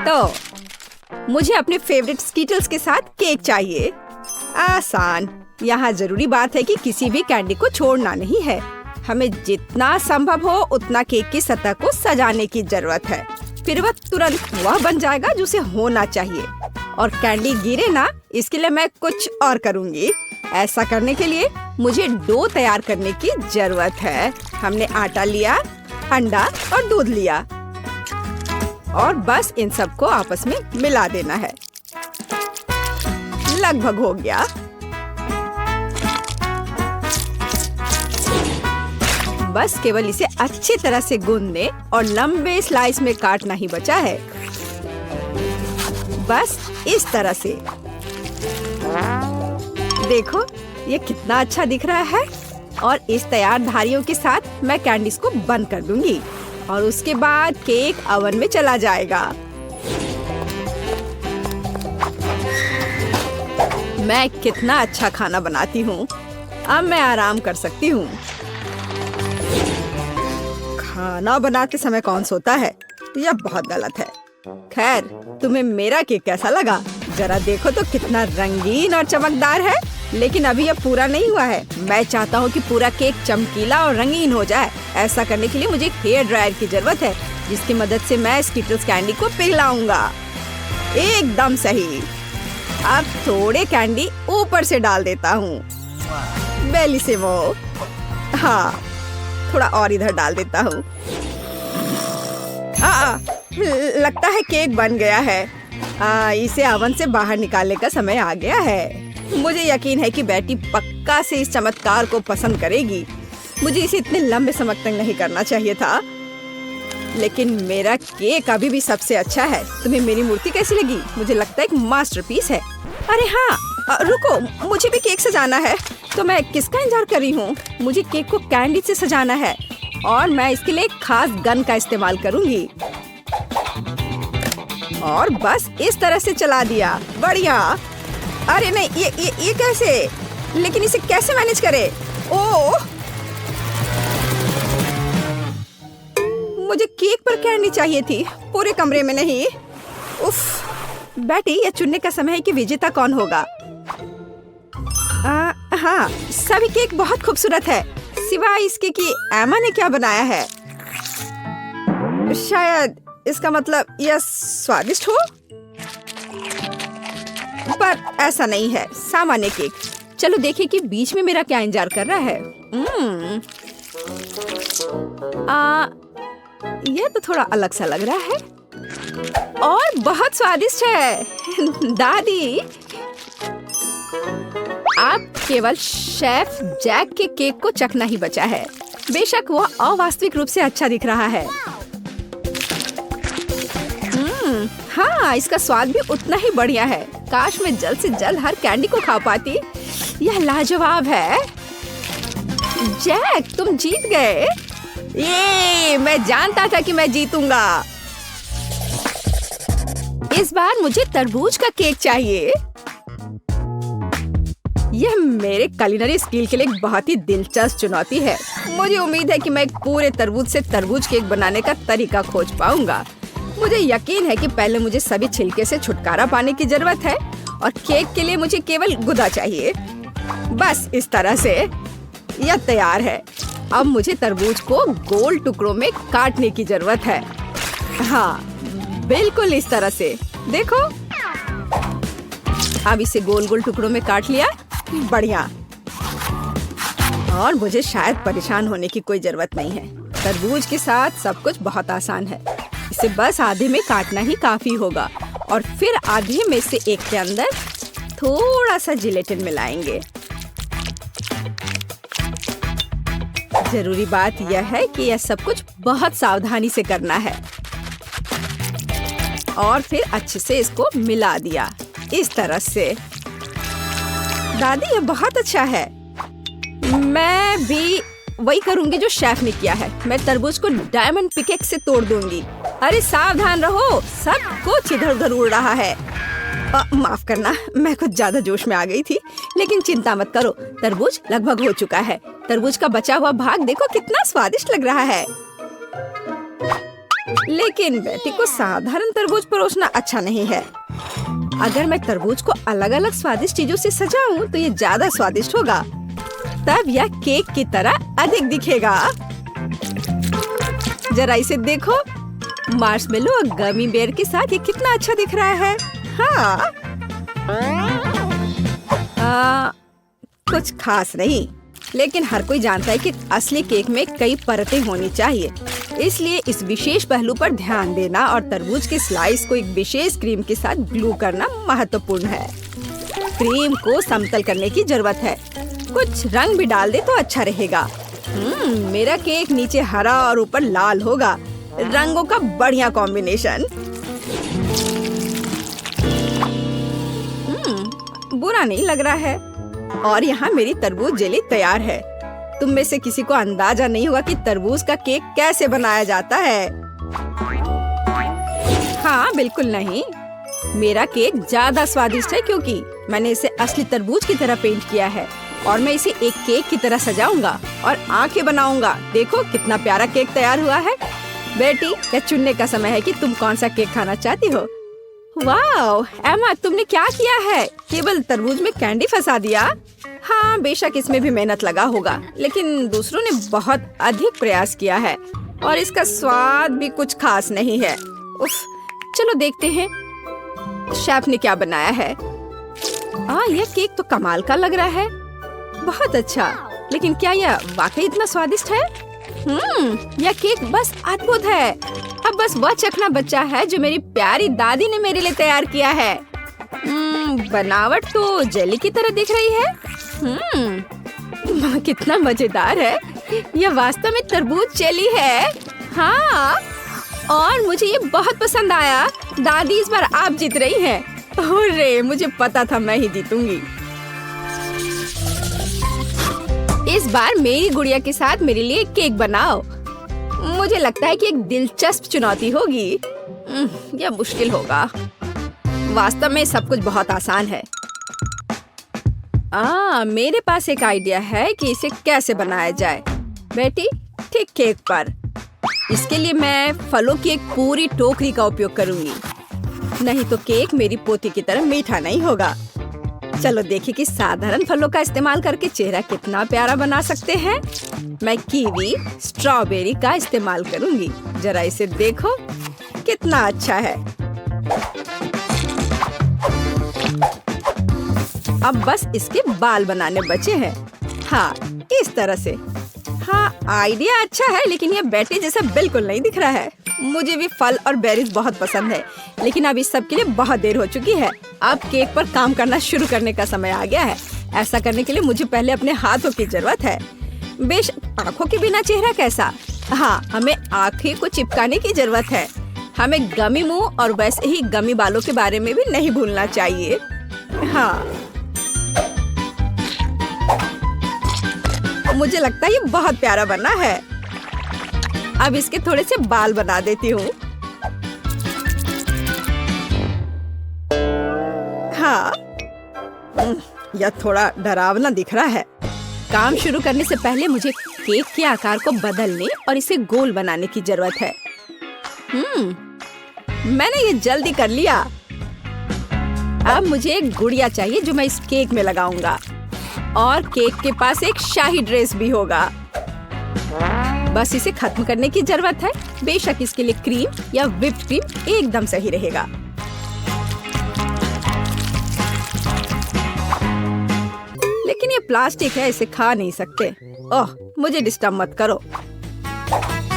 तो मुझे अपने फेवरेट स्कीटल्स के साथ केक चाहिए। आसान। यहाँ जरूरी बात है कि किसी भी कैंडी को छोड़ना नहीं है। हमें जितना संभव हो उतना केक की सतह को सजाने की जरूरत है। फिर वह तुरंत वह बन जाएगा जो उसे होना चाहिए। और कैंडी गिरे ना, इसके लिए मैं कुछ और करूँगी। ऐसा करने के लिए मुझे डो तैयार करने की जरूरत है। हमने आटा लिया, अंडा और दूध लिया और बस इन सबको आपस में मिला देना है। लगभग हो गया। बस केवल इसे अच्छी तरह से गूंदने और लंबे स्लाइस में काटना ही बचा है। बस इस तरह से। देखो ये कितना अच्छा दिख रहा है। और इस तैयार धारियों के साथ मैं कैंडीज को बंद कर दूंगी और उसके बाद केक ओवन में चला जाएगा। मैं कितना अच्छा खाना बनाती हूँ। अब मैं आराम कर सकती हूँ। खाना बनाते समय कौन सोता है? यह बहुत गलत है। खैर, तुम्हें मेरा केक कैसा लगा? जरा देखो तो कितना रंगीन और चमकदार है। लेकिन अभी यह पूरा नहीं हुआ है। मैं चाहता हूँ कि पूरा केक चमकीला और रंगीन हो जाए। ऐसा करने के लिए मुझे एक हेयर ड्रायर की जरूरत है, जिसकी मदद से मैं स्कीटल्स कैंडी को पिघलाऊंगा। एकदम सही। अब थोड़े कैंडी ऊपर से डाल देता हूँ। बेलिसिमो। हाँ, थोड़ा और इधर डाल देता हूँ। लगता है केक बन गया है। इसे ओवन से बाहर निकालने का समय आ गया है। मुझे यकीन है कि बेटी पक्का से इस चमत्कार को पसंद करेगी। मुझे इसे इतने लंबे समय तक नहीं करना चाहिए था, लेकिन मेरा केक अभी भी सबसे अच्छा है। तुम्हें मेरी मूर्ति कैसी लगी? मुझे लगता है एक मास्टरपीस है। अरे हाँ, रुको, मुझे भी केक सजाना है। तो मैं किसका इंतजार कर रही हूँ? मुझे केक को कैंडी से सजाना है और मैं इसके लिए एक खास गन का इस्तेमाल करूँगी। और बस इस तरह से चला दिया। बढ़िया। अरे नहीं, ये कैसे? लेकिन इसे कैसे मैनेज करे? ओह, मुझे केक पर कैंडी चाहिए थी, पूरे कमरे में नहीं। उफ, बेटी, यह चुनने का समय है कि विजेता कौन होगा। हाँ, सभी केक बहुत खूबसूरत है, सिवाय इसके कि एमा ने क्या बनाया है। शायद इसका मतलब यह स्वादिष्ट हो, पर ऐसा नहीं है। सामान्य केक। चलो देखें कि बीच में मेरा क्या इंतजार कर रहा है। यह तो थोड़ा अलग सा लग रहा है और बहुत स्वादिष्ट है। दादी, आप केवल शेफ जैक के केक को चखना ही बचा है। बेशक वह अवास्तविक रूप से अच्छा दिख रहा है। हाँ, इसका स्वाद भी उतना ही बढ़िया है। काश मैं जल्द से जल्द हर कैंडी को खा पाती। यह लाजवाब है। जैक, तुम जीत गए। ये मैं जानता था कि मैं जीतूंगा। इस बार मुझे तरबूज का केक चाहिए। यह मेरे कुलिनरी स्किल के लिए एक बहुत ही दिलचस्प चुनौती है। मुझे उम्मीद है कि मैं एक पूरे तरबूज से तरबूज केक बनाने का तरीका खोज पाऊंगा। मुझे यकीन है कि पहले मुझे सभी छिलके से छुटकारा पाने की जरूरत है और केक के लिए मुझे केवल गुदा चाहिए। बस इस तरह से यह तैयार है। अब मुझे तरबूज को गोल टुकड़ों में काटने की जरूरत है। हाँ, बिल्कुल इस तरह से। देखो, अब इसे गोल गोल टुकड़ों में काट लिया। बढ़िया। और मुझे शायद परेशान होने की कोई जरूरत नहीं है। तरबूज के साथ सब कुछ बहुत आसान है। इसे बस आधे में काटना ही काफी होगा और फिर आधे में से एक के अंदर थोड़ा सा जिलेटिन मिलाएंगे। जरूरी बात यह है कि यह सब कुछ बहुत सावधानी से करना है। और फिर अच्छे से इसको मिला दिया इस तरह से। दादी, ये बहुत अच्छा है। मैं भी वही करूंगी जो शेफ ने किया है। मैं तरबूज को डायमंड पिकेक्स से तोड़ दूंगी। अरे सावधान रहो, सब कुछ इधर उधर उड़ रहा है। माफ करना, मैं कुछ ज्यादा जोश में आ गई थी। लेकिन चिंता मत करो, तरबूज लगभग हो चुका है। तरबूज का बचा हुआ भाग देखो कितना स्वादिष्ट लग रहा है। लेकिन बेटी को साधारण तरबूज परोसना अच्छा नहीं है। अगर मैं तरबूज को अलग अलग स्वादिष्ट चीजों से सजाऊं तो ये ज्यादा स्वादिष्ट होगा। तब यह केक की तरह अधिक दिखेगा। जरा इसे देखो, मार्शमेलो और गमी बेयर के साथ ये कितना अच्छा दिख रहा है। हाँ, कुछ खास नहीं, लेकिन हर कोई जानता है कि असली केक में कई परतें होनी चाहिए, इसलिए इस विशेष पहलू पर ध्यान देना और तरबूज के स्लाइस को एक विशेष क्रीम के साथ ग्लू करना महत्वपूर्ण है। क्रीम को समतल करने की जरूरत है। कुछ रंग भी डाल दे तो अच्छा रहेगा। मेरा केक नीचे हरा और ऊपर लाल होगा। रंगों का बढ़िया कॉम्बिनेशन। बुरा नहीं लग रहा है। और यहाँ मेरी तरबूज जेली तैयार है। तुम में से किसी को अंदाजा नहीं होगा कि तरबूज का केक कैसे बनाया जाता है। हाँ, बिल्कुल नहीं। मेरा केक ज्यादा स्वादिष्ट है क्योंकि मैंने इसे असली तरबूज की तरह पेंट किया है और मैं इसे एक केक की तरह सजाऊंगा और आंखें बनाऊंगा। देखो कितना प्यारा केक तैयार हुआ है। बेटी, यह चुनने का समय है कि तुम कौन सा केक खाना चाहती हो। वाह एमा, तुमने क्या किया है? केवल तरबूज में कैंडी फंसा दिया। हाँ, बेशक इसमें भी मेहनत लगा होगा, लेकिन दूसरों ने बहुत अधिक प्रयास किया है और इसका स्वाद भी कुछ खास नहीं है। उफ, चलो देखते हैं शेफ ने क्या बनाया है। यह केक तो कमाल का लग रहा है। बहुत अच्छा, लेकिन क्या यह वाकई इतना स्वादिष्ट है? यह केक बस अद्भुत है। अब बस वह चखना बचा है जो मेरी प्यारी दादी ने मेरे लिए तैयार किया है। बनावट तो जेली की तरह दिख रही है। कितना मजेदार है। यह वास्तव में तरबूज जेली है। हाँ, और मुझे ये बहुत पसंद आया। दादी, इस बार आप जीत रही हैं। अरे, मुझे पता था मैं ही जीतूंगी। इस बार मेरी गुड़िया के साथ मेरे लिए केक बनाओ। मुझे लगता है कि एक दिलचस्प चुनौती होगी। यह मुश्किल होगा। वास्तव में सब कुछ बहुत आसान है। मेरे पास एक आइडिया है कि इसे कैसे बनाया जाए। बेटी, ठीक केक पर। इसके लिए मैं फलों की एक पूरी टोकरी का उपयोग करूंगी। नहीं तो केक मेरी पोती की तरह मीठा नहीं होगा। चलो देखें कि साधारण फलों का इस्तेमाल करके चेहरा कितना प्यारा बना सकते हैं। मैं कीवी, स्ट्रॉबेरी का इस्तेमाल करूंगी। जरा इसे देखो, कितना अच्छा है। अब बस इसके बाल बनाने बचे हैं। हाँ, इस तरह से। हाँ, आइडिया अच्छा है, लेकिन ये बैटरी जैसा बिल्कुल नहीं दिख रहा है। मुझे भी फल और बेरीज बहुत पसंद है, लेकिन अब इस सब के लिए बहुत देर हो चुकी है। अब केक पर काम करना शुरू करने का समय आ गया है। ऐसा करने के लिए मुझे पहले अपने हाथों की जरूरत है। बेशक आँखों के बिना चेहरा कैसा। हाँ, हमें आँखें को चिपकाने की जरूरत है। हमें गमी मुंह और वैसे ही गमी बालों के बारे में भी नहीं भूलना चाहिए। हाँ, मुझे लगता है ये बहुत प्यारा बना है। अब इसके थोड़े से बाल बना देती हूँ। हाँ, यह थोड़ा डरावना दिख रहा है। काम शुरू करने से पहले मुझे केक के आकार को बदलने और इसे गोल बनाने की जरूरत है। मैंने ये जल्दी कर लिया। अब मुझे एक गुड़िया चाहिए जो मैं इस केक में लगाऊंगा, और केक के पास एक शाही ड्रेस भी होगा। बस इसे खत्म करने की जरूरत है। बेशक इसके लिए क्रीम या व्हिप्ड क्रीम एकदम सही रहेगा। लेकिन ये प्लास्टिक है, इसे खा नहीं सकते। ओह, मुझे डिस्टर्ब मत करो।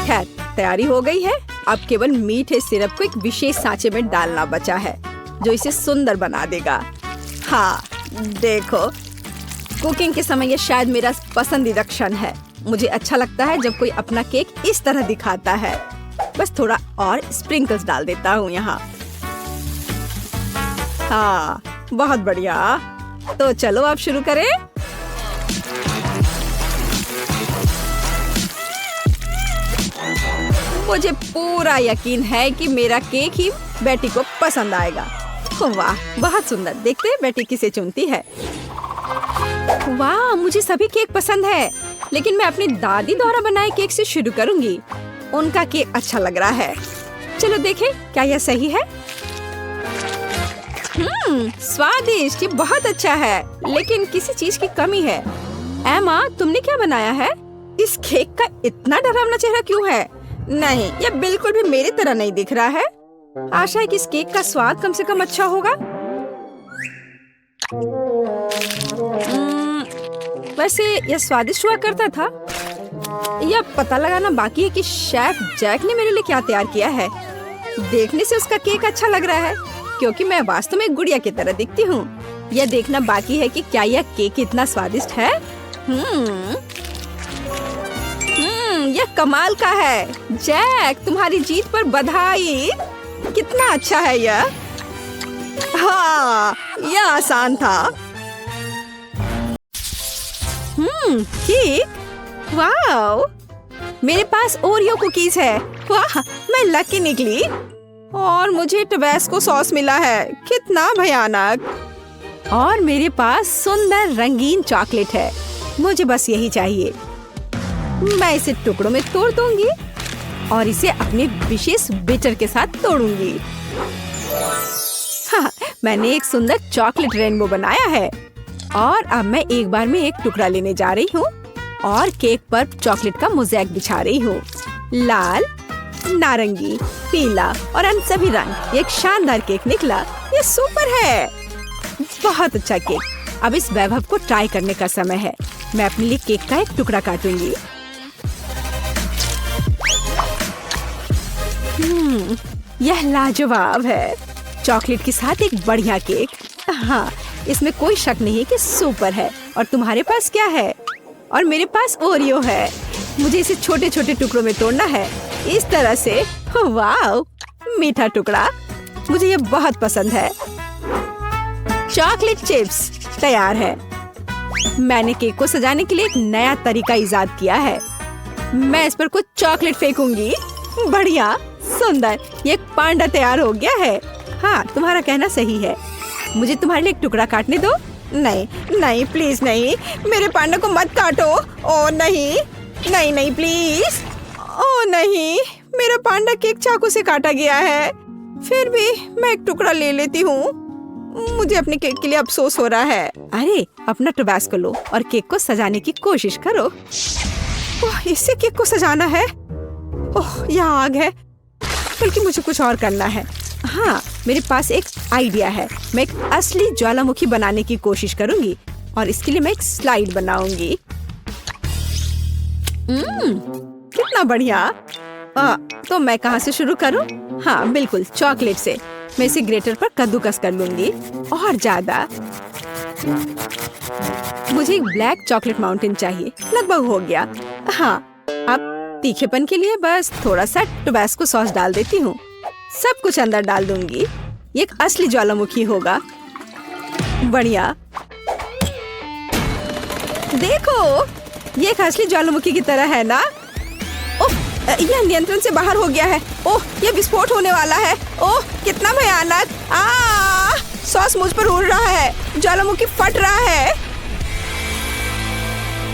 खैर, तैयारी हो गई है। अब केवल मीठे सिरप को एक विशेष सांचे में डालना बचा है, जो इसे सुंदर बना देगा। हाँ, देखो, कुकिंग के समय ये शायद मेरा पसंदीदा क्षण है। मुझे अच्छा लगता है जब कोई अपना केक इस तरह दिखाता है। बस थोड़ा और स्प्रिंकल्स डाल देता हूँ यहाँ। हाँ, बहुत बढ़िया। तो चलो अब शुरू करें। मुझे पूरा यकीन है कि मेरा केक ही बेटी को पसंद आएगा। वाह, बहुत सुंदर। देखते हैं बेटी किसे चुनती है। वाह, मुझे सभी केक पसंद है, लेकिन मैं अपनी दादी द्वारा बनाए केक से शुरू करूंगी। उनका केक अच्छा लग रहा है। चलो देखें क्या यह सही है। स्वादिष्ट, ये बहुत अच्छा है, लेकिन किसी चीज की कमी है। एमा, तुमने क्या बनाया है? इस केक का इतना डरावना चेहरा क्यों है? नहीं, यह बिल्कुल भी मेरी तरह नहीं दिख रहा है। आशा है कि इस केक का स्वाद कम से कम अच्छा होगा। वैसे यह स्वादिष्ट हुआ करता था। यह पता लगाना बाकी है कि शेफ जैक ने मेरे लिए क्या तैयार किया है। देखने से उसका केक अच्छा लग रहा है, क्योंकि मैं वास्तव में गुड़िया की तरह दिखती हूँ। यह देखना बाकी है कि क्या यह केक इतना स्वादिष्ट है। यह कमाल का है। जैक, तुम्हारी जीत पर बधाई। कितना अच्छा है यह। हाँ, यह आसान था। केक, वाओ, मेरे पास ओरियो कुकीज है। वाह, मैं लकी निकली। और मुझे टबैस्को सॉस मिला है। कितना भयानक। और मेरे पास सुंदर रंगीन चॉकलेट है। मुझे बस यही चाहिए। मैं इसे टुकड़ों में तोड़ दूंगी और इसे अपने विशेष बिटर के साथ तोड़ूंगी। हाँ, मैंने एक सुंदर चॉकलेट रेनबो बनाया है। और अब मैं एक बार में एक टुकड़ा लेने जा रही हूँ और केक पर चॉकलेट का मोज़ेक बिछा रही हूँ। लाल, नारंगी, पीला और अन्य सभी रंग। एक शानदार केक निकला। ये सुपर है। बहुत अच्छा केक। अब इस वैभव को ट्राई करने का समय है। मैं अपने लिए केक का एक टुकड़ा काटूंगी। यह लाजवाब है। चॉकलेट के साथ एक बढ़िया केक। हाँ, इसमें कोई शक नहीं कि सुपर है। और तुम्हारे पास क्या है? और मेरे पास ओरियो है। मुझे इसे छोटे छोटे टुकड़ों में तोड़ना है, इस तरह से। वाव, मीठा टुकड़ा। मुझे ये बहुत पसंद है। चॉकलेट चिप्स तैयार है। मैंने केक को सजाने के लिए एक नया तरीका इजाद किया है। मैं इस पर कुछ चॉकलेट फेंकूंगी। बढ़िया, सुंदर। ये एक पांडा तैयार हो गया है। हाँ, तुम्हारा कहना सही है। मुझे तुम्हारे लिए एक टुकड़ा काटने दो। नहीं नहीं, प्लीज नहीं, मेरे पांडा को मत काटो। ओ नहीं नहीं नहीं, प्लीज। ओ नहीं, मेरा पांडा केक चाकू से काटा गया है। फिर भी मैं एक टुकड़ा ले लेती हूँ। मुझे अपने केक के लिए अफसोस हो रहा है। अरे, अपना टबैस्को लो और केक को सजाने की कोशिश करो। ओह, इससे केक को सजाना है। ओह, यह आग है। बल्कि मुझे कुछ और करना है। हाँ, मेरे पास एक आइडिया है। मैं एक असली ज्वालामुखी बनाने की कोशिश करूंगी और इसके लिए मैं एक स्लाइड बनाऊंगी। कितना बढ़िया। तो मैं कहाँ से शुरू करूं? हाँ, बिल्कुल, चॉकलेट से। मैं इसे ग्रेटर पर कद्दूकस कर लूंगी। और ज्यादा। मुझे एक ब्लैक चॉकलेट माउंटेन चाहिए। लगभग हो गया। हाँ, अब तीखेपन के लिए बस थोड़ा सा टबैस्को सॉस डाल देती हूँ। सब कुछ अंदर डाल दूंगी। ये एक असली ज्वालामुखी होगा। बढ़िया। देखो, ये एक असली ज्वालामुखी की तरह है ना? ओह, यह नियंत्रण से बाहर हो गया है। ओह, यह विस्फोट होने वाला है। ओह, कितना भयानक। सॉस मुझ पर उड़ रहा है। ज्वालामुखी फट रहा है।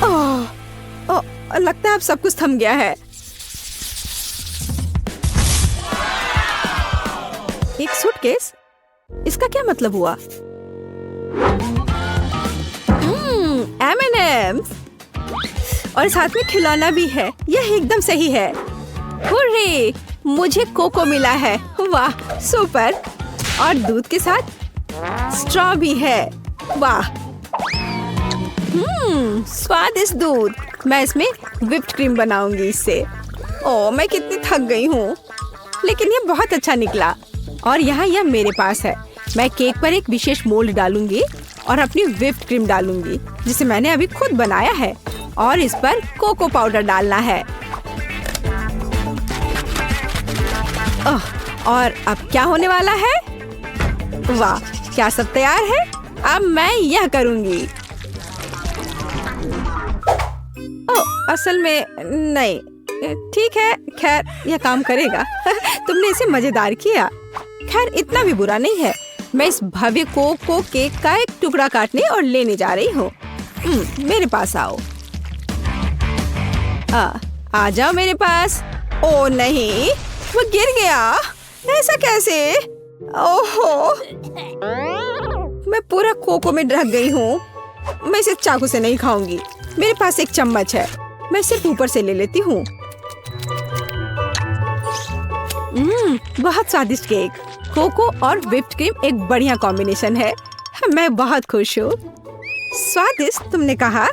ओह, लगता है अब सब कुछ थम गया है। एक सूटकेस? इसका क्या मतलब हुआ? M&M's और साथ में खिलौना भी है। यह एकदम सही है। हुर्रे, मुझे कोको मिला है। वाह, सुपर। और दूध के साथ स्ट्रॉ भी है। वाह, स्वादिष्ट दूध। मैं इसमें व्हिप्ड क्रीम बनाऊंगी इससे। ओह, मैं कितनी थक गई हूँ, लेकिन ये बहुत अच्छा निकला। और यहाँ यह मेरे पास है। मैं केक पर एक विशेष मोल्ड डालूंगी और अपनी व्हिप्ड क्रीम डालूंगी, जिसे मैंने अभी खुद बनाया है। और इस पर कोको पाउडर डालना है। और अब क्या होने वाला है? वाह, क्या सब तैयार है? अब मैं यह करूंगी। ओह, असल में नहीं। ठीक है, खैर यह काम करेगा। तुमने इसे मजेदार किया। खैर, इतना भी बुरा नहीं है। मैं इस भव्य कोको केक का एक टुकड़ा काटने और लेने जा रही हूँ। मेरे पास आओ। आ जाओ मेरे पास। ओ नहीं, वो गिर गया। ऐसा कैसे? ओहो, मैं पूरा कोको में ढक गई हूँ। मैं इसे चाकू से नहीं खाऊंगी। मेरे पास एक चम्मच है, मैं सिर्फ ऊपर से ले लेती हूँ। बहुत स्वादिष्ट केक। कोको और व्हिप्ड क्रीम एक बढ़िया कॉम्बिनेशन है। मैं बहुत खुश हूँ। स्वादिष्ट तुमने कहा?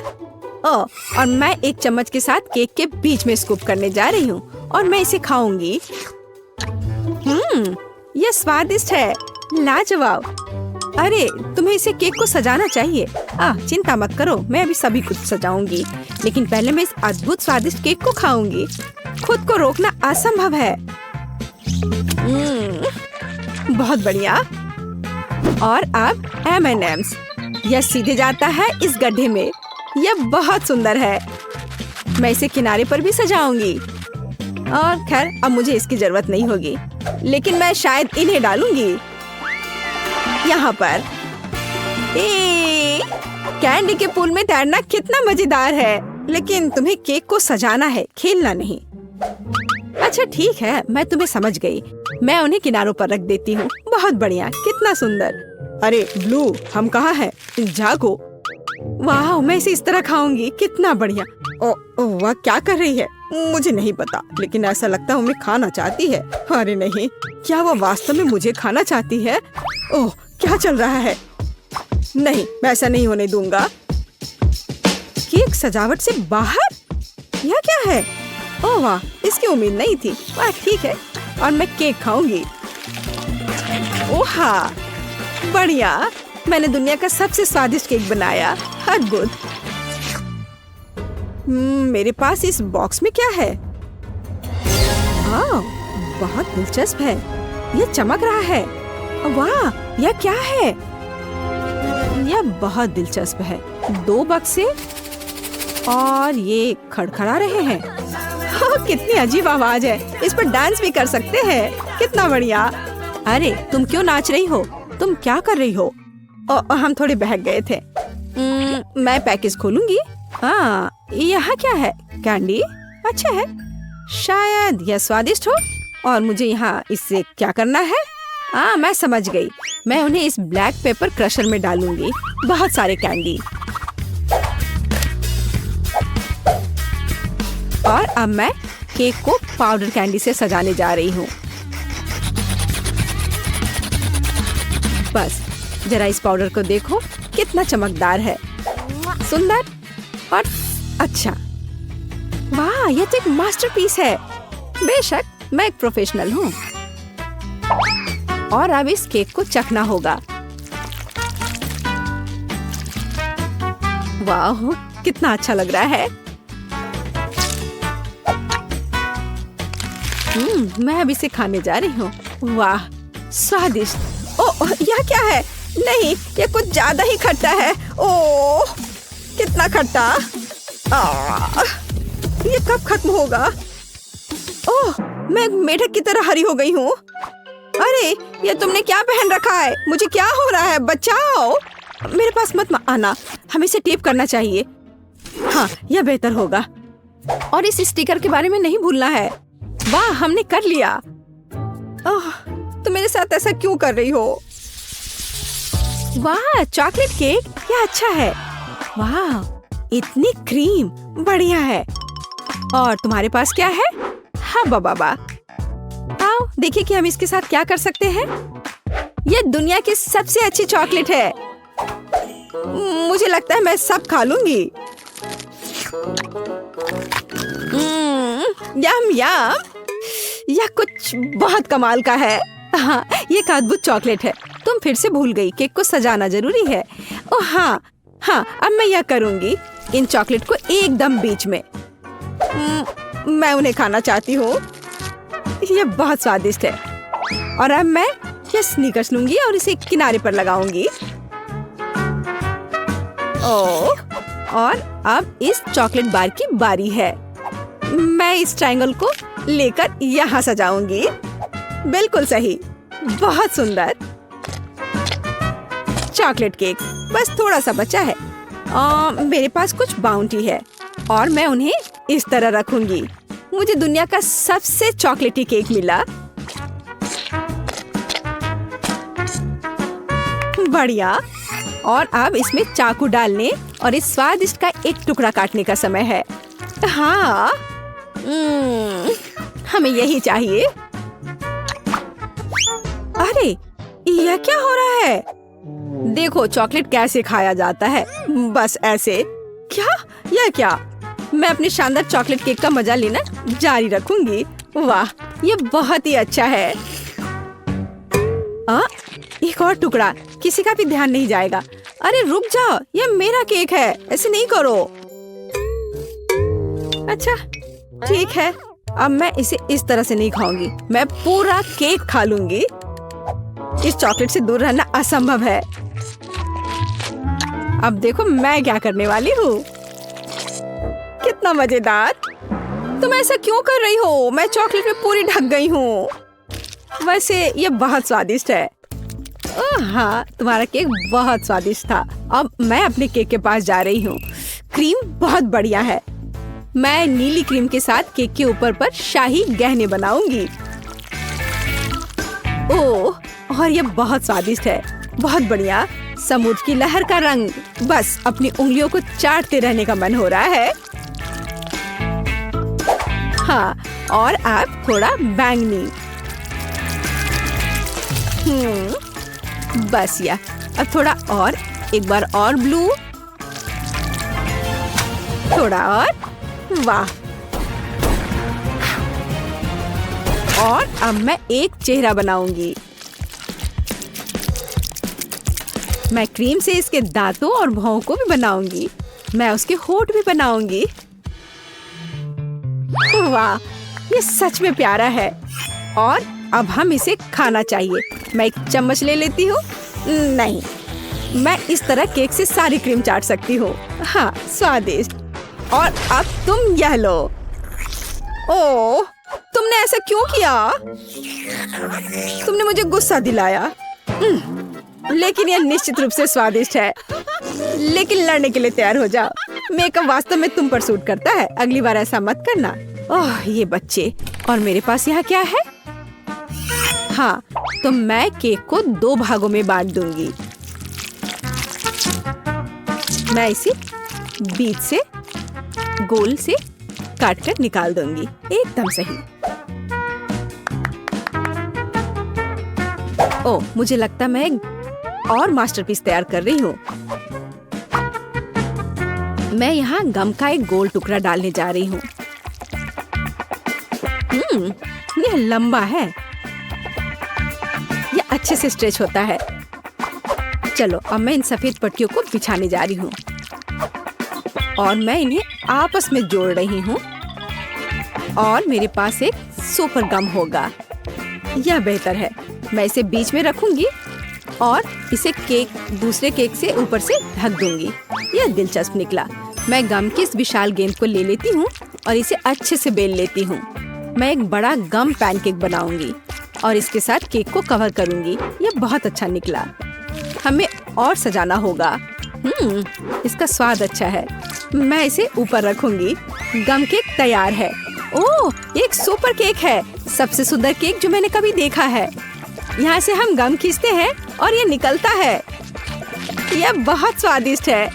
और मैं एक चम्मच के साथ केक के बीच में स्कूप करने जा रही हूँ और मैं इसे खाऊंगी। यह स्वादिष्ट है, लाजवाब। अरे तुम्हें इसे केक को सजाना चाहिए। चिंता मत करो, मैं अभी सभी कुछ सजाऊंगी, लेकिन पहले मैं इस अद्भुत स्वादिष्ट केक को खाऊंगी। खुद को रोकना असंभव है। बहुत बढ़िया। और अब M&M's। यह सीधे जाता है इस गड्ढे में। यह बहुत सुंदर है। मैं इसे किनारे पर भी सजाऊंगी। और खैर अब मुझे इसकी जरूरत नहीं होगी, लेकिन मैं शायद इन्हें डालूंगी यहाँ पर। कैंडी के पूल में तैरना कितना मजेदार है, लेकिन तुम्हें केक को सजाना है, खेलना नहीं। अच्छा ठीक है, मैं तुम्हें समझ गई। मैं उन्हें किनारों पर रख देती हूँ। बहुत बढ़िया, कितना सुंदर। अरे ब्लू, हम कहाँ हैं? जागो। वाह, मैं इसे इस तरह खाऊंगी। कितना बढ़िया। वह क्या कर रही है मुझे नहीं पता, लेकिन ऐसा लगता है वो खाना चाहती है। अरे नहीं, क्या वह वास्तव में मुझे खाना चाहती है? ओह, क्या चल रहा है? नहीं, मैं ऐसा नहीं होने दूंगा। केक सजावट से बाहर? यह क्या है? ओह वाह, इसकी उम्मीद नहीं थी। वाह ठीक है, और मैं केक खाऊंगी। ओह बढ़िया, मैंने दुनिया का सबसे स्वादिष्ट केक बनाया। अद्भुत। मेरे पास इस बॉक्स में क्या है? बहुत दिलचस्प है। यह चमक रहा है। वाह, यह क्या है? यह बहुत दिलचस्प है। 2 बक्से और ये खड़खड़ा रहे हैं। कितनी अजीब आवाज है। इस पर डांस भी कर सकते हैं। कितना बढ़िया। अरे तुम क्यों नाच रही हो? तुम क्या कर रही हो? हम थोड़े बहक गए थे। मैं पैकेज खोलूंगी। यहाँ क्या है? कैंडी? अच्छा है, शायद यह स्वादिष्ट हो। और मुझे यहाँ इससे क्या करना है? मैं समझ गई। मैं उन्हें इस ब्लैक पेपर क्रशर में डालूंगी। बहुत सारे कैंडी। और अब मैं केक को पाउडर कैंडी से सजाने जा रही हूँ। बस जरा इस पाउडर को देखो, कितना चमकदार है, सुंदर और अच्छा। वाह, यह तो एक मास्टरपीस है। बेशक, मैं एक प्रोफेशनल हूँ। और अब इस केक को चखना होगा। वाह, कितना अच्छा लग रहा है। मैं अब इसे खाने जा रही हूँ। वाह, स्वादिष्ट। ओह, यह क्या है? नहीं, ये कुछ ज्यादा ही खट्टा है। ओह, कितना खट्टा। ये कब खत्म होगा? ओह, मैं मेढक की तरह हरी हो गई हूँ। अरे, ये तुमने क्या पहन रखा है? मुझे क्या हो रहा है? बचाओ। मेरे पास मत आना, हमें इसे टेप करना चाहिए। हाँ, यह बेहतर होगा। और इस स्टिकर के बारे में नहीं भूलना है। वाह, हमने कर लिया। ओह, तुम मेरे साथ ऐसा क्यों कर रही हो? वाह, चॉकलेट केक, क्या अच्छा है। वाह, इतनी क्रीम, बढ़िया है। और तुम्हारे पास क्या है? हाँ बाबा, आओ देखिए कि हम इसके साथ क्या कर सकते हैं। यह दुनिया की सबसे अच्छी चॉकलेट है। मुझे लगता है मैं सब खा लूंगी। यम यम, यह कुछ बहुत कमाल का है। हाँ, ये एक अद्भुत चॉकलेट है। तुम फिर से भूल गई, केक को सजाना जरूरी है। ओह हाँ, अब मैं यह करूंगी, इन चॉकलेट को एकदम बीच में। मैं उन्हें खाना चाहती हूँ। ये बहुत स्वादिष्ट है। और अब मैं ये स्नीकर्स लूंगी और इसे किनारे पर लगाऊंगी। ओह, और अब इस चॉकलेट बार की बारी है। मैं इस ट्रायंगल को लेकर यहाँ सजाऊंगी। बिल्कुल सही, बहुत सुंदर। चॉकलेट केक बस थोड़ा सा बचा है। मेरे पास कुछ बाउंटी है और मैं उन्हें इस तरह रखूंगी। मुझे दुनिया का सबसे चॉकलेटी केक मिला। बढ़िया। और अब इसमें चाकू डालने और इस स्वादिष्ट का एक टुकड़ा काटने का समय है। हाँ, हमें यही चाहिए। अरे, यह क्या हो रहा है? देखो चॉकलेट कैसे खाया जाता है, बस ऐसे। क्या? यह क्या? मैं अपने शानदार चॉकलेट केक का मजा लेना जारी रखूंगी। वाह, ये बहुत ही अच्छा है। एक और टुकड़ा, किसी का भी ध्यान नहीं जाएगा। अरे रुक जाओ, ये मेरा केक है, ऐसे नहीं करो। अच्छा ठीक है, अब मैं इसे इस तरह से नहीं खाऊंगी, मैं पूरा केक खा लूंगी। इस चॉकलेट से दूर रहना असंभव है। अब देखो मैं क्या करने वाली हूँ। कितना मजेदार। तुम ऐसा क्यों कर रही हो? मैं चॉकलेट में पूरी ढक गई हूँ। वैसे ये बहुत स्वादिष्ट है। हाँ, तुम्हारा केक बहुत स्वादिष्ट था। अब मैं अपने केक के पास जा रही हूँ। क्रीम बहुत बढ़िया है। मैं नीली क्रीम के साथ केक के ऊपर पर शाही गहने बनाऊंगी। ओह, और ये बहुत स्वादिष्ट है। बहुत बढ़िया। समुद्र की लहर का रंग। बस अपनी उंगलियों को चाटते रहने का मन हो रहा है। हाँ, और अब थोड़ा बैंगनी। बस या अब थोड़ा और, एक बार और ब्लू, थोड़ा और। वाह। और अब मैं एक चेहरा बनाऊंगी। मैं क्रीम से इसके दांतों और भौं को भी बनाऊंगी। मैं उसके होंठ भी बनाऊंगी। वाह, ये सच में प्यारा है। और अब हम इसे खाना चाहिए। मैं एक चम्मच ले लेती हूँ। नहीं, मैं इस तरह केक से सारी क्रीम चाट सकती हूँ। हाँ, स्वादिष्ट। और अब तुम यह लो। ओह, तुमने ऐसा क्यों किया? तुमने मुझे गुस्सा दिलाया। लेकिन यह निश्चित रूप से स्वादिष्ट है। लेकिन लड़ने के लिए तैयार हो जाओ। मेकअप वास्तव में तुम पर सूट करता है। अगली बार ऐसा मत करना। ओह, ये बच्चे। और मेरे पास यहाँ क्या है? हाँ, तो मैं केक को 2 भागों में बांट दूंगी। मैं इसे बीच से गोल से काटकर निकाल दूंगी। एकदम सही। ओह, मुझे लगता मैं एक और मास्टरपीस तैयार कर रही हूँ। मैं यहाँ गम का एक गोल टुकड़ा डालने जा रही हूँ। यह लंबा है। यह अच्छे से स्ट्रेच होता है। चलो, अब मैं इन सफेद पट्टियों को बिछाने जा रही हूँ और मैं इन्हें आपस में जोड़ रही हूँ। और मेरे पास एक सुपर गम होगा। यह बेहतर है। मैं इसे बीच में रखूंगी और इसे दूसरे केक से ऊपर से ढक दूंगी। यह दिलचस्प निकला। मैं गम की इस विशाल गेंद को ले लेती हूँ और इसे अच्छे से बेल लेती हूँ। मैं एक बड़ा गम पैनकेक बनाऊंगी और इसके साथ केक को कवर करूंगी। यह बहुत अच्छा निकला। हमें और सजाना होगा। इसका स्वाद अच्छा है। मैं इसे ऊपर रखूंगी। गम केक तैयार है। ओह, एक सुपर केक है। सबसे सुंदर केक जो मैंने कभी देखा है। यहाँ से हम गम खींचते हैं और ये निकलता है। यह बहुत स्वादिष्ट है।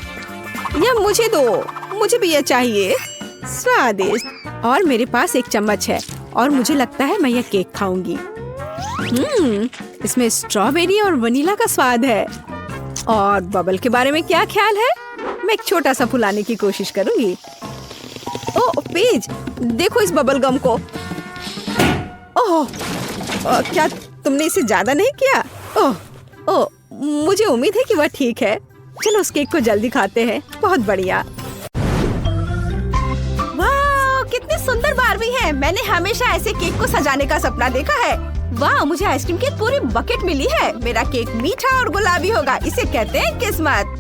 यह मुझे दो, मुझे भी यह चाहिए। स्वादिष्ट। और मेरे पास एक चम्मच है और मुझे लगता है मैं यह केक खाऊंगी। इसमें स्ट्रॉबेरी और वनीला का स्वाद है। और बबल के बारे में क्या ख्याल है? मैं एक छोटा सा फुलाने की कोशिश करूंगी। ओह पेज, देखो इस बबल गम को। ओह, क्या तुमने इसे ज्यादा नहीं किया? ओह, मुझे उम्मीद है कि वह ठीक है। चलो उस केक को जल्दी खाते हैं। बहुत बढ़िया। वाह, कितनी सुंदर बारबी है। मैंने हमेशा ऐसे केक को सजाने का सपना देखा है। वाह, मुझे आइसक्रीम की पूरी बकेट मिली है। मेरा केक मीठा और गुलाबी होगा। इसे कहते हैं किस्मत।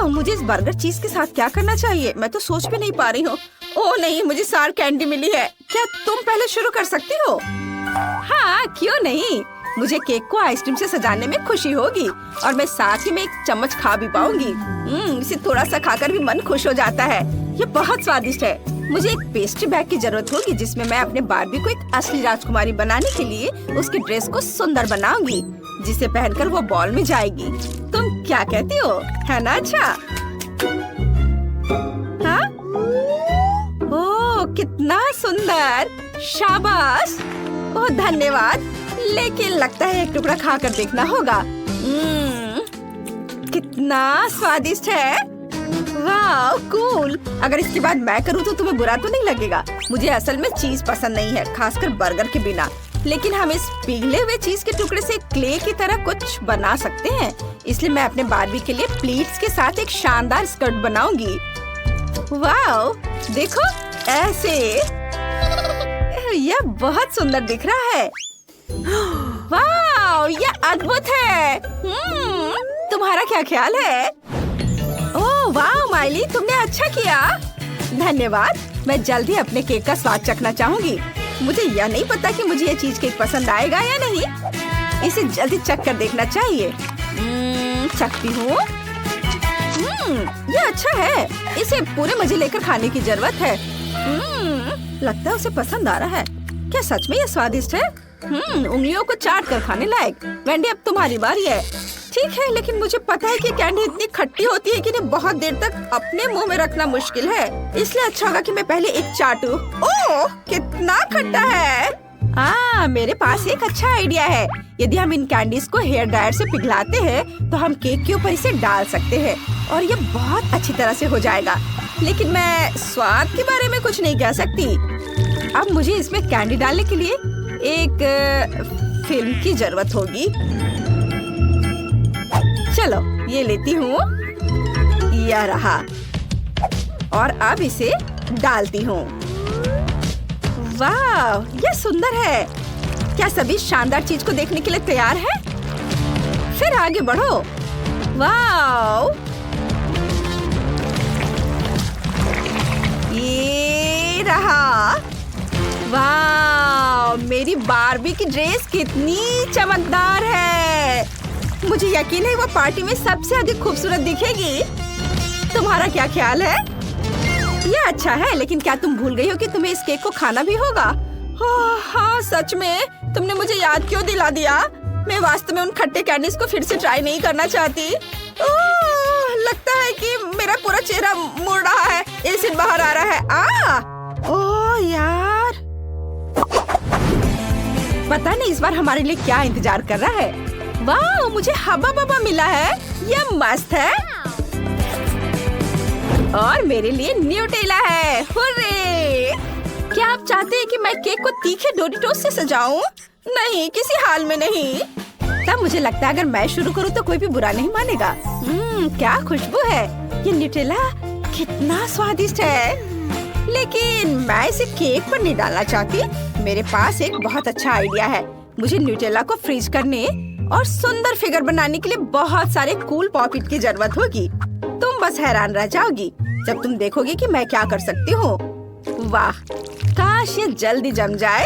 मुझे इस बर्गर चीज के साथ क्या करना चाहिए? मैं तो सोच भी नहीं पा रही हूँ। ओह नहीं, मुझे सार कैंडी मिली है। क्या तुम पहले शुरू कर सकती हो? हाँ, क्यों नहीं। मुझे केक को आइसक्रीम से सजाने में खुशी होगी और मैं साथ ही में एक चम्मच खा भी पाऊंगी। इसे थोड़ा सा खाकर भी मन खुश हो जाता है। ये बहुत स्वादिष्ट है। मुझे एक पेस्ट्री बैग की जरूरत होगी जिसमें मैं अपने बारबी को एक असली राजकुमारी बनाने के लिए उसके ड्रेस को सुंदर बनाऊंगी। जिसे पहनकर वो बॉल में जाएगी। तुम क्या कहती हो, है ना? अच्छा हाँ? ओह कितना सुंदर, शाबाश। ओह धन्यवाद, लेकिन लगता है एक टुकड़ा खाकर देखना होगा। कितना स्वादिष्ट है। वाह कूल। अगर इसके बाद मैं करूँ तो तुम्हें बुरा तो नहीं लगेगा? मुझे असल में चीज पसंद नहीं है, खासकर बर्गर के बिना। लेकिन हम इस पिघले हुए चीज के टुकड़े से क्ले की तरह कुछ बना सकते हैं। इसलिए मैं अपने बारबी के लिए प्लीट्स के साथ एक शानदार स्कर्ट बनाऊंगी। वाह देखो ऐसे। यह बहुत सुंदर दिख रहा है। वाह यह अद्भुत है। तुम्हारा क्या ख्याल है? ओह वाह माइली, तुमने अच्छा किया। धन्यवाद। मैं जल्द ही अपने केक का स्वाद चखना चाहूंगी। मुझे यह नहीं पता कि मुझे ये चीज केक पसंद आएगा या नहीं। इसे जल्दी चख कर देखना चाहिए। चखती हूँ। यह अच्छा है। इसे पूरे मजे लेकर खाने की जरूरत है। लगता है उसे पसंद आ रहा है। क्या सच में यह स्वादिष्ट है? उंगलियों को चाट कर खाने लायक। वेंडी अब तुम्हारी बारी है। ठीक है, लेकिन मुझे पता है कि कैंडी इतनी खट्टी होती है कि इन्हें बहुत देर तक अपने मुंह में रखना मुश्किल है। इसलिए अच्छा होगा कि मैं पहले एक चाटूं। ओह कितना खट्टा है। मेरे पास एक अच्छा आइडिया है। यदि हम इन कैंडीज को हेयर ड्रायर से पिघलाते हैं तो हम केक के ऊपर इसे डाल सकते हैं और ये बहुत अच्छी तरह से हो जाएगा। लेकिन मैं स्वाद के बारे में कुछ नहीं कह सकती। अब मुझे इसमें कैंडी डालने के लिए एक फिल्म की जरूरत होगी। चलो ये लेती हूँ। यह रहा और अब इसे डालती हूँ। वाह यह सुंदर है। क्या सभी शानदार चीज को देखने के लिए तैयार है? फिर आगे बढ़ो। वाह ये रहा। वाह मेरी बारबी की ड्रेस कितनी चमकदार है। मुझे यकीन है वो पार्टी में सबसे अधिक खूबसूरत दिखेगी। तुम्हारा क्या ख्याल है? यह अच्छा है, लेकिन क्या तुम भूल गई हो कि तुम्हें इस केक को खाना भी होगा? हाँ सच में, तुमने मुझे याद क्यों दिला दिया? मैं वास्तव में उन खट्टे कैंडीज को फिर से ट्राई नहीं करना चाहती। लगता है कि मेरा पूरा चेहरा मुड़ रहा है, एसिड बाहर आ रहा है। ओह यार, पता नहीं इस बार हमारे लिए क्या इंतजार कर रहा है। वाह मुझे हबा बबा मिला है, यह मस्त है। और मेरे लिए न्यूटेला है। हुर्रे! क्या आप चाहते हैं कि मैं केक को तीखे डोरिटोस से सजाऊं? नहीं, किसी हाल में नहीं। तब मुझे लगता है अगर मैं शुरू करूं तो कोई भी बुरा नहीं मानेगा। क्या खुशबू है। ये न्यूटेला कितना स्वादिष्ट है। लेकिन मैं इसे केक पर नहीं डालना चाहती। मेरे पास एक बहुत अच्छा आइडिया है। मुझे न्यूटेला को फ्रीज करने और सुंदर फिगर बनाने के लिए बहुत सारे कूल पॉकेट की जरूरत होगी। तुम बस हैरान रह जाओगी जब तुम देखोगी कि मैं क्या कर सकती हूँ। वाह, काश ये जल्दी जम जाए।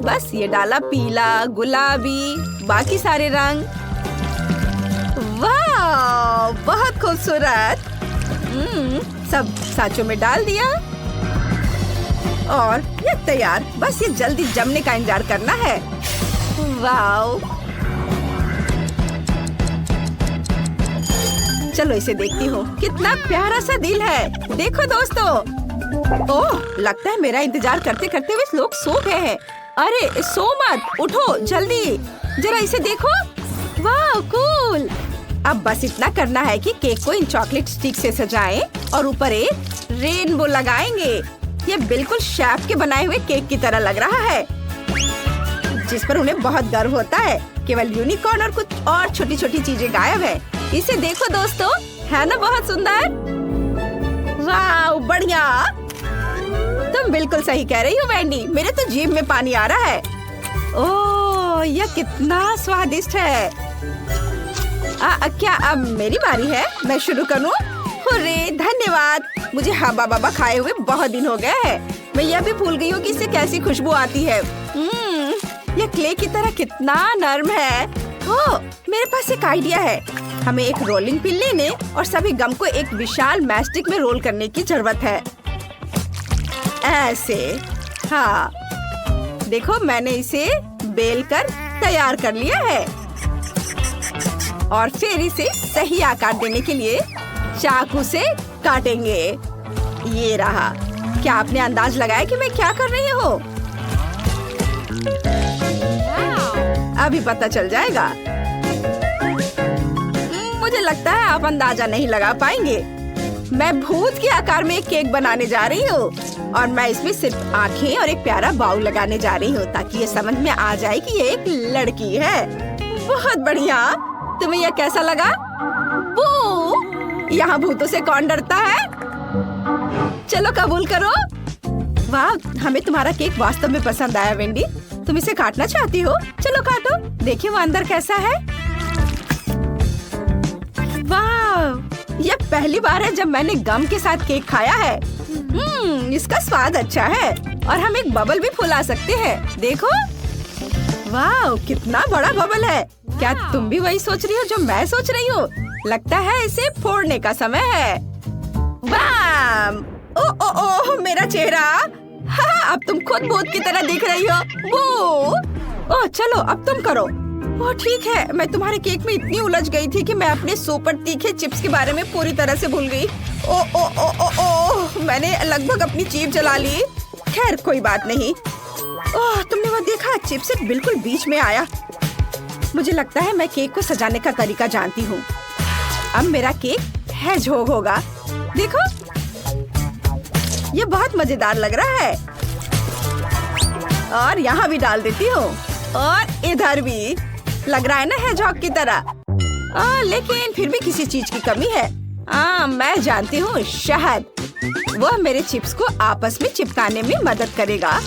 बस ये डाला पीला, गुलाबी, बाकी सारे रंग। वाह, बहुत खूबसूरत। सब सांचों में डाल दिया और ये तैयार। बस ये जल्दी जमने का इंतजार करना है। वाह, चलो इसे देखती हूँ। कितना प्यारा सा दिल है। देखो दोस्तों। ओह, लगता है मेरा इंतजार करते करते वे लोग सो गए हैं। अरे सो मत, उठो जल्दी, जरा इसे देखो। वाह कूल। अब बस इतना करना है कि केक को इन चॉकलेट स्टिक से सजाएं और ऊपर एक रेनबो लगाएंगे। ये बिल्कुल शेफ के बनाए हुए केक की तरह लग रहा है, जिस पर उन्हें बहुत गर्व होता है। केवल यूनिकॉर्न और कुछ और छोटी छोटी चीजें गायब है। इसे देखो दोस्तों, है ना बहुत सुंदर? वाह बढ़िया। तुम बिल्कुल सही कह रही हो वेंडी, मेरे तो जीभ में पानी आ रहा है। ओह, यह कितना स्वादिष्ट है। क्या अब मेरी बारी है? मैं शुरू करूं? हुर्रे, धन्यवाद। मुझे हबा बबा खाए हुए बहुत दिन हो गए हैं। मैं यह भी भूल गई हूँ कि इससे कैसी खुशबू आती है। यह क्ले की तरह कितना नर्म है। ओह, मेरे पास एक आइडिया है। हमें एक रोलिंग पिन लेने और सभी गम को एक विशाल मैस्टिक में रोल करने की जरूरत है। ऐसे। हाँ, देखो मैंने इसे बेल कर तैयार कर लिया है और फिर इसे सही आकार देने के लिए चाकू से काटेंगे। ये रहा। क्या आपने अंदाज लगाया कि मैं क्या कर रही हूँ? अभी पता चल जाएगा। मुझे लगता है आप अंदाजा नहीं लगा पाएंगे। मैं भूत के आकार में एक केक बनाने जा रही हूँ और मैं इसमें सिर्फ आँखें और एक प्यारा बाउल लगाने जा रही हूँ ताकि ये समझ में आ जाए कि ये एक लड़की है। बहुत बढ़िया। तुम्हें यह कैसा लगा? बू! यहाँ भूतों से कौन डरता है? चलो कबूल करो। वाह, हमें तुम्हारा केक वास्तव में पसंद आया वेंडी। तुम इसे काटना चाहती हो? चलो काटो। देखिए वो अंदर कैसा है। वाह, यह पहली बार है जब मैंने गम के साथ केक खाया है। इसका स्वाद अच्छा है और हम एक बबल भी फुला सकते हैं। देखो, वाह, कितना बड़ा बबल है। क्या तुम भी वही सोच रही हो जो मैं सोच रही हूँ? लगता है इसे फोड़ने का समय है। बाम! ओ ओ ओ, मेरा चेहरा। हाँ, अब तुम खुद भूत की तरह दिख रही हो। वो ओह, चलो अब तुम करो। ओह ठीक है। मैं तुम्हारे केक में इतनी उलझ गई थी कि मैं अपने सुपर तीखे चिप्स के बारे में पूरी तरह से भूल गई। ओ ओ ओ ओ ओ, मैंने लगभग अपनी जीभ जला ली। खैर कोई बात नहीं। ओह, तुमने वो देखा? चिप्स बिल्कुल बीच में आया। मुझे लगता है मैं केक को सजाने का तरीका जानती हूँ। अब मेरा केक हेजहोग होगा। देखो, ये बहुत मजेदार लग रहा है। और यहाँ भी डाल देती हूँ और इधर भी। लग रहा है ना हेजहॉग की तरह। लेकिन फिर भी किसी चीज की कमी है। मैं जानती हूँ, शहद। वह मेरे चिप्स को आपस में चिपकाने में मदद करेगा।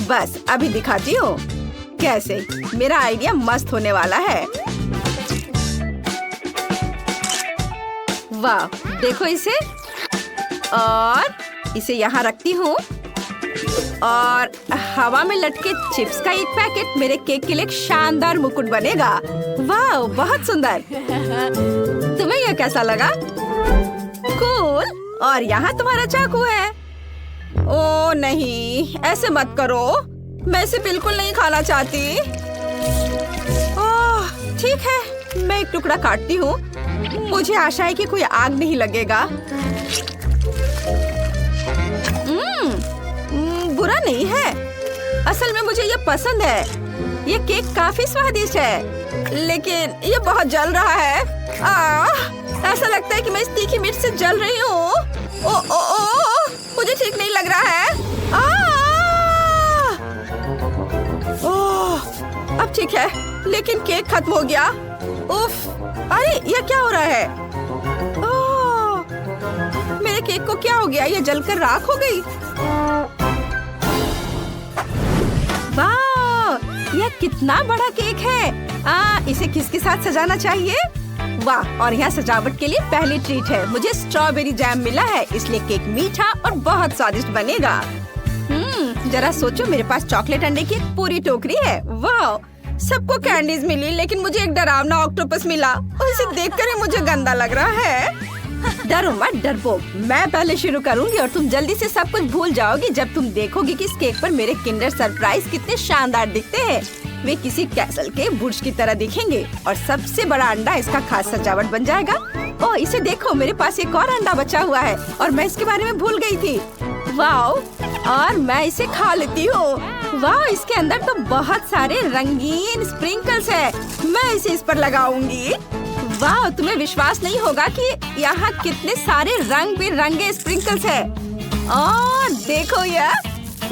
बस अभी दिखाती हूँ कैसे। मेरा आइडिया मस्त होने वाला है। वाह, देखो इसे। और इसे यहाँ रखती हूँ और हवा में लटके चिप्स का एक पैकेट मेरे केक के लिए एक शानदार मुकुट बनेगा। वाह, बहुत सुंदर। तुम्हें यह कैसा लगा? कूल। और यहाँ तुम्हारा चाकू है। ओ नहीं, ऐसे मत करो। मैं इसे बिल्कुल नहीं खाना चाहती। ओह ठीक है, मैं एक टुकड़ा काटती हूँ। मुझे आशा है कि कोई आग नहीं लगेगा। बुरा नहीं है। असल में मुझे ये पसंद है। ये केक काफी स्वादिष्ट है, लेकिन ये बहुत जल रहा है। ऐसा लगता है कि मैं इस तीखी मिर्च से जल रही हूँ। ओ ओ ओ, मुझे ठीक नहीं लग रहा है। ओह, अब ठीक है, लेकिन केक खत्म हो गया। उफ, अरे ये क्या हो रहा है? ओह, मेरे केक को क्या हो गया? ये जलकर राख हो गई। वाह, यह कितना बड़ा केक है। इसे किसके साथ सजाना चाहिए? वाह, और यहाँ सजावट के लिए पहली ट्रीट है। मुझे स्ट्रॉबेरी जैम मिला है, इसलिए केक मीठा और बहुत स्वादिष्ट बनेगा। जरा सोचो, मेरे पास चॉकलेट अंडे की एक पूरी टोकरी है। वाह, सबको कैंडीज मिली, लेकिन मुझे एक डरावना ऑक्टोपस मिला और इसे देखकर ही मुझे गंदा लग रहा है। डरो मत डरपोक, मैं पहले शुरू करूंगी और तुम जल्दी से सब कुछ भूल जाओगी जब तुम देखोगी कि इस केक पर मेरे किंडर सरप्राइज कितने शानदार दिखते हैं। वे किसी कैसल के बुर्ज की तरह दिखेंगे और सबसे बड़ा अंडा इसका खास सजावट बन जाएगा। ओह, इसे देखो, मेरे पास एक और अंडा बचा हुआ है और मैं इसके बारे में भूल गई थी। वाह, और मैं इसे खा लेती हूँ। वाह, इसके अंदर तो बहुत सारे रंगीन स्प्रिंकल्स है। मैं इसे इस पर लगाऊंगी। वाह, तुम्हें विश्वास नहीं होगा कि यहाँ कितने सारे रंग बिरंगे स्प्रिंकल्स है। और देखो यह,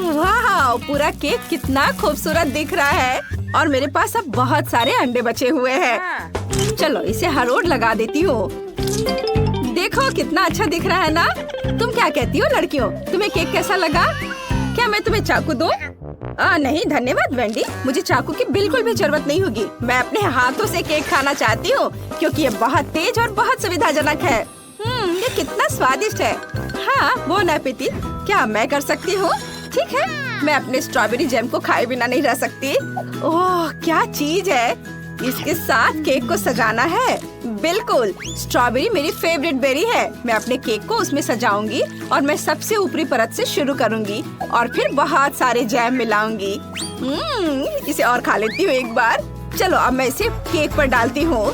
वाह, पूरा केक कितना खूबसूरत दिख रहा है और मेरे पास अब बहुत सारे अंडे बचे हुए हैं। चलो इसे हर ओर लगा देती हूँ। देखो कितना अच्छा दिख रहा है ना? तुम क्या कहती हो लड़कियों? तुम्हें केक कैसा लगा? क्या मैं तुम्हें चाकू दूं? नहीं धन्यवाद वेंडी, मुझे चाकू की बिल्कुल भी जरूरत नहीं होगी। मैं अपने हाथों से केक खाना चाहती हूँ क्योंकि ये बहुत तेज और बहुत सुविधाजनक है। ये कितना स्वादिष्ट है। हाँ, बोन एपेटिट। क्या मैं कर सकती हूँ? ठीक है, मैं अपने स्ट्रॉबेरी जैम को खाए बिना नहीं रह सकती। ओह क्या चीज है। इसके साथ केक को सजाना है। बिल्कुल, स्ट्रॉबेरी मेरी फेवरेट बेरी है। मैं अपने केक को उसमें सजाऊंगी और मैं सबसे ऊपरी परत से शुरू करूंगी और फिर बहुत सारे जैम मिलाऊंगी। इसे और खा लेती हूँ एक बार। चलो अब मैं इसे केक पर डालती हूँ।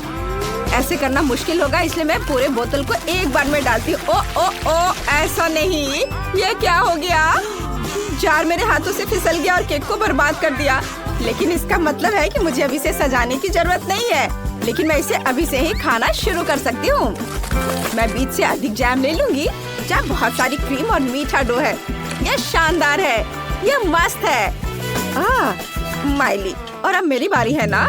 ऐसे करना मुश्किल होगा, इसलिए मैं पूरे बोतल को एक बार में डालती हूँ। ओ, ऐसा नहीं, ये क्या हो गया? जार मेरे हाथों से फिसल गया और केक को बर्बाद कर दिया। लेकिन इसका मतलब है कि मुझे अभी से सजाने की जरूरत नहीं है, लेकिन मैं इसे अभी से ही खाना शुरू कर सकती हूँ। मैं बीच से अधिक जैम ले लूंगी, जहाँ बहुत सारी क्रीम और मीठा डो है। यह शानदार है, यह मस्त है। माइली, और अब मेरी बारी है ना?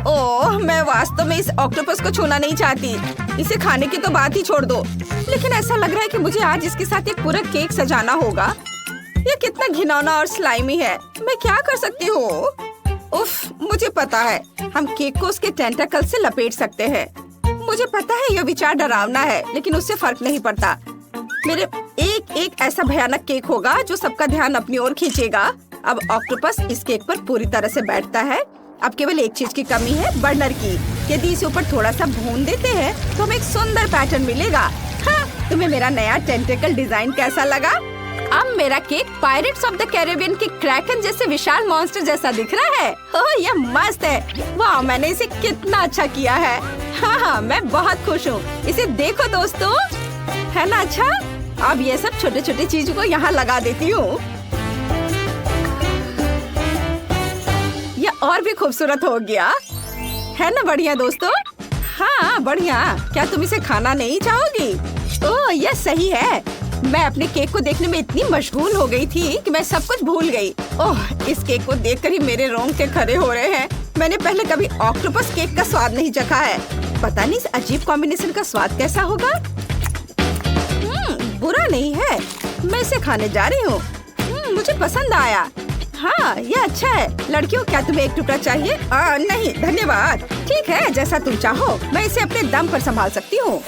ओह, मैं वास्तव में इस ऑक्टोपस को छूना नहीं चाहती। इसे खाने की तो बात ही छोड़ दो, लेकिन ऐसा लग रहा है कि मुझे आज इसके साथ एक पूरा केक सजाना होगा। ये कितना घिनौना और स्लाइमी है। मैं क्या कर सकती हूँ? उफ, मुझे पता है, हम केक को उसके टेंटाकल से लपेट सकते हैं। मुझे पता है यह विचार डरावना है, लेकिन उससे फर्क नहीं पड़ता। मेरे एक ऐसा भयानक केक होगा जो सबका ध्यान अपनी ओर खींचेगा। अब ऑक्टोपस इस केक पर पूरी तरह से बैठता है। अब केवल एक चीज की कमी है, बर्नर की। यदि इसे ऊपर थोड़ा सा भून देते हैं तो हमें एक सुंदर पैटर्न मिलेगा। हाँ, तुम्हें मेरा नया टेंटेकल डिजाइन कैसा लगा? अब मेरा cake pirates of the Caribbean के क्रैकन जैसे विशाल मॉन्स्टर जैसा दिख रहा है। ओह, यह मस्त है। वाह, मैंने इसे कितना अच्छा किया है। हाँ, मैं बहुत खुश हूँ। इसे देखो दोस्तों, है ना अच्छा? अब ये सब छोटे छोटे चीजों को यहाँ लगा देती हूँ। यह और भी खूबसूरत हो गया, है ना? बढ़िया दोस्तों। हाँ, बढ़िया। क्या तुम इसे खाना नहीं चाहोगी? ओह, यह सही है। मैं अपने केक को देखने में इतनी मशगूल हो गई थी कि मैं सब कुछ भूल गई। ओह, इस केक को देखकर ही मेरे रोंगटे खड़े हो रहे हैं। मैंने पहले कभी ऑक्टोपस केक का स्वाद नहीं चखा है। पता नहीं इस अजीब कॉम्बिनेशन का स्वाद कैसा होगा। बुरा नहीं है, मैं इसे खाने जा रही हूँ। मुझे पसंद आया। हाँ, ये अच्छा है। लड़कियों, क्या तुम्हें एक टुकड़ा चाहिए? नहीं, धन्यवाद। ठीक है, जैसा तुम चाहो। मैं इसे अपने दम पर संभाल सकती हूँ।